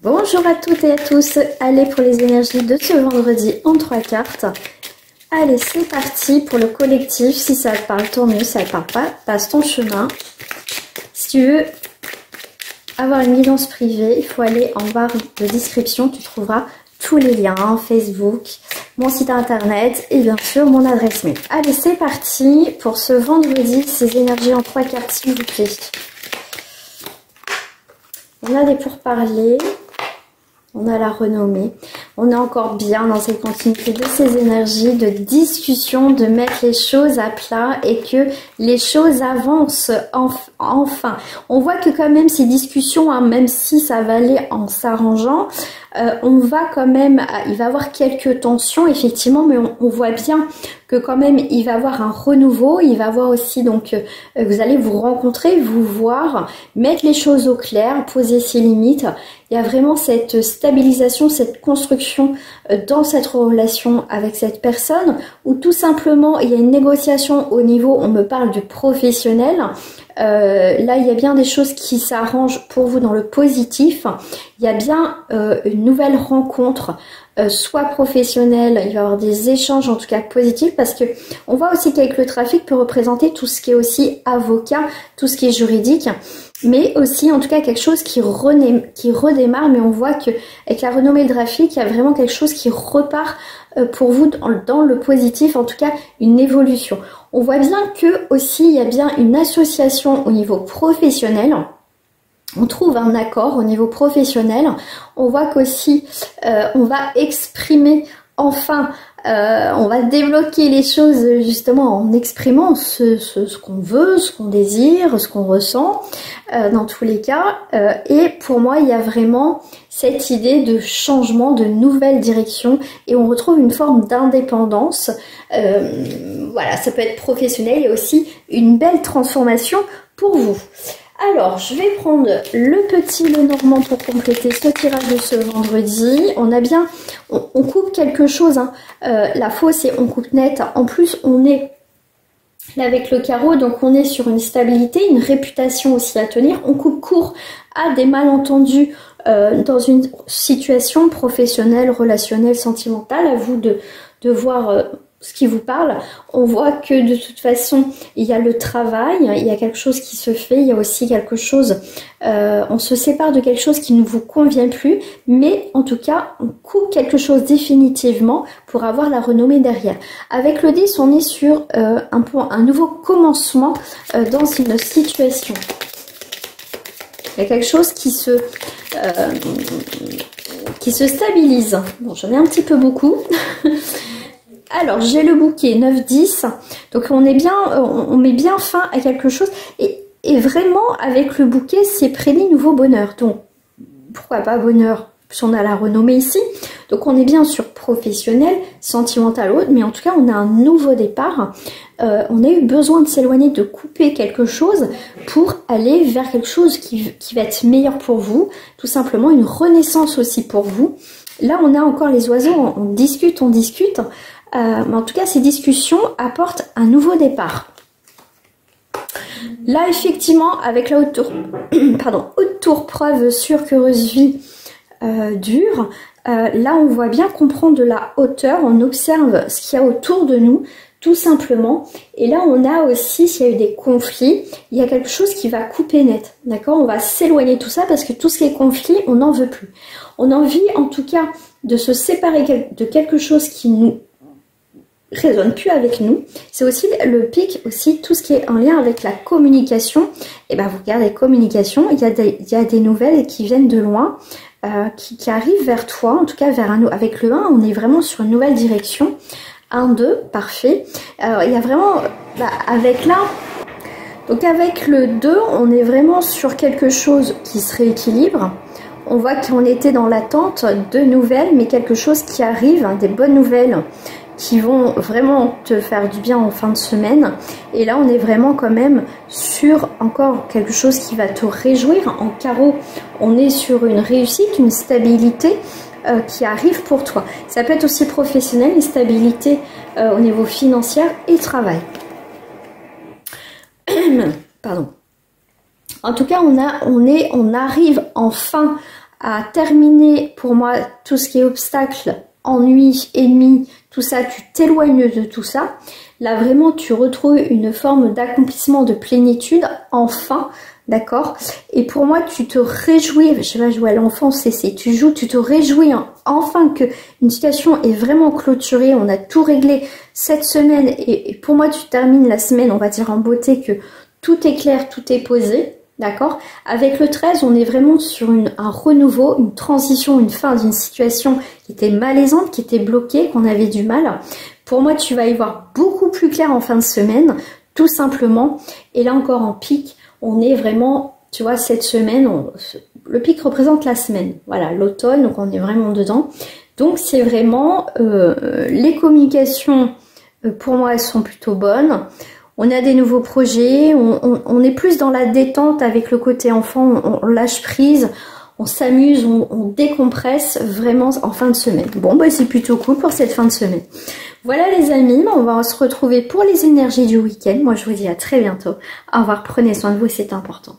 Bonjour à toutes et à tous, allez pour les énergies de ce vendredi en 3 cartes. Allez, c'est parti pour le collectif, si ça te parle tant mieux, si ça te parle pas, passe ton chemin. Si tu veux avoir une guidance privée, il faut aller en barre de description, tu trouveras tous les liens, Facebook, mon site internet et bien sûr mon adresse mail. Allez, c'est parti pour ce vendredi, ces énergies en 3 cartes s'il vous plaît. On a des pourparlers. On a la renommée. On est encore bien dans cette continuité de ces énergies, de discussion, de mettre les choses à plat et que les choses avancent enfin. On voit que quand même ces discussions, hein, même si ça va aller en s'arrangeant, on va quand même, il va y avoir quelques tensions effectivement, mais on voit bien que quand même il va y avoir un renouveau, il va y avoir aussi donc vous allez vous rencontrer, vous voir, mettre les choses au clair, poser ses limites. Il y a vraiment cette stabilisation, cette construction dans cette relation avec cette personne où tout simplement il y a une négociation au niveau, on me parle du professionnel. Là, il y a bien des choses qui s'arrangent pour vous dans le positif. Il y a bien une nouvelle rencontre, soit professionnelle, il va y avoir des échanges en tout cas positifs parce que on voit aussi qu'avec le trafic peut représenter tout ce qui est aussi avocat, tout ce qui est juridique, mais aussi en tout cas quelque chose qui redémarre, mais on voit que avec la renommée de trafic, il y a vraiment quelque chose qui repart pour vous dans le positif, en tout cas une évolution. On voit bien que aussi il y a bien une association au niveau professionnel. On trouve un accord au niveau professionnel. On voit qu'aussi on va exprimer enfin, on va débloquer les choses justement en exprimant ce qu'on veut, ce qu'on désire, ce qu'on ressent dans tous les cas. Et pour moi, il y a vraiment cette idée de changement, de nouvelle direction et on retrouve une forme d'indépendance. Voilà, ça peut être professionnel et aussi une belle transformation pour vous. Alors, je vais prendre le petit Lenormand pour compléter ce tirage de ce vendredi. On a bien, on coupe quelque chose, hein. La fausse, c'est on coupe net. En plus, on est là avec le carreau, donc on est sur une stabilité, une réputation aussi à tenir. On coupe court à des malentendus dans une situation professionnelle, relationnelle, sentimentale. À vous de voir ce qui vous parle. On voit que de toute façon il y a le travail, il y a quelque chose qui se fait, il y a aussi quelque chose, on se sépare de quelque chose qui ne vous convient plus, mais en tout cas on coupe quelque chose définitivement pour avoir la renommée derrière. Avec le 10 on est sur un nouveau commencement dans une situation. Il y a quelque chose qui se stabilise. Bon, j'en ai un petit peu beaucoup. Alors, j'ai le bouquet 9-10, donc on met bien fin à quelque chose, et vraiment, avec le bouquet, c'est prédit nouveau bonheur, donc pourquoi pas bonheur, si on a la renommée ici, donc on est bien sur professionnel, sentimental, autre, mais en tout cas, on a un nouveau départ, on a eu besoin de s'éloigner, de couper quelque chose pour aller vers quelque chose qui va être meilleur pour vous, tout simplement une renaissance aussi pour vous. Là, on a encore les oiseaux, on discute, mais en tout cas, ces discussions apportent un nouveau départ. Là, effectivement, avec la haute tour, haute tour preuve sur qu'heureuse vie dure, là, on voit bien qu'on prend de la hauteur, on observe ce qu'il y a autour de nous, tout simplement. Et là, on a aussi, s'il y a eu des conflits, il y a quelque chose qui va couper net, d'accord? On va s'éloigner de tout ça parce que tout ce qui est conflit, on n'en veut plus. On a envie, en tout cas, de se séparer de quelque chose qui nous résonne plus avec nous. C'est aussi le pic, aussi tout ce qui est en lien avec la communication. Et ben vous regardez communication, il y a des nouvelles qui viennent de loin, qui arrivent vers toi, en tout cas vers un, avec le 1, on est vraiment sur une nouvelle direction. 1, 2, parfait. Alors il y a vraiment, avec là, donc avec le 2, on est vraiment sur quelque chose qui se rééquilibre. On voit qu'on était dans l'attente de nouvelles, mais quelque chose qui arrive, hein, des bonnes nouvelles qui vont vraiment te faire du bien en fin de semaine. Et là, on est vraiment quand même sur encore quelque chose qui va te réjouir. En carreau, on est sur une réussite, une stabilité qui arrive pour toi. Ça peut être aussi professionnel, une stabilité au niveau financier et travail. Pardon. En tout cas, on arrive enfin à terminer pour moi tout ce qui est obstacle, ennui, ennemi, tout ça, tu t'éloignes de tout ça. Là vraiment tu retrouves une forme d'accomplissement, de plénitude, enfin, d'accord. Et pour moi tu te réjouis, je vais jouer à l'enfant, tu joues, tu te réjouis hein, enfin que une situation est vraiment clôturée, on a tout réglé cette semaine et pour moi tu termines la semaine, on va dire en beauté, que tout est clair, tout est posé. D'accord. Avec le 13, on est vraiment sur un renouveau, une transition, une fin d'une situation qui était malaisante, qui était bloquée, qu'on avait du mal. Pour moi, tu vas y voir beaucoup plus clair en fin de semaine, tout simplement. Et là encore en pic, on est vraiment, tu vois, cette semaine, le pic représente la semaine. Voilà, l'automne, donc on est vraiment dedans. Donc c'est vraiment, les communications, pour moi, elles sont plutôt bonnes. On a des nouveaux projets, on est plus dans la détente avec le côté enfant, on lâche prise, on s'amuse, on décompresse vraiment en fin de semaine. Bon, bah c'est plutôt cool pour cette fin de semaine. Voilà les amis, on va se retrouver pour les énergies du week-end. Moi je vous dis à très bientôt. Au revoir, prenez soin de vous, c'est important.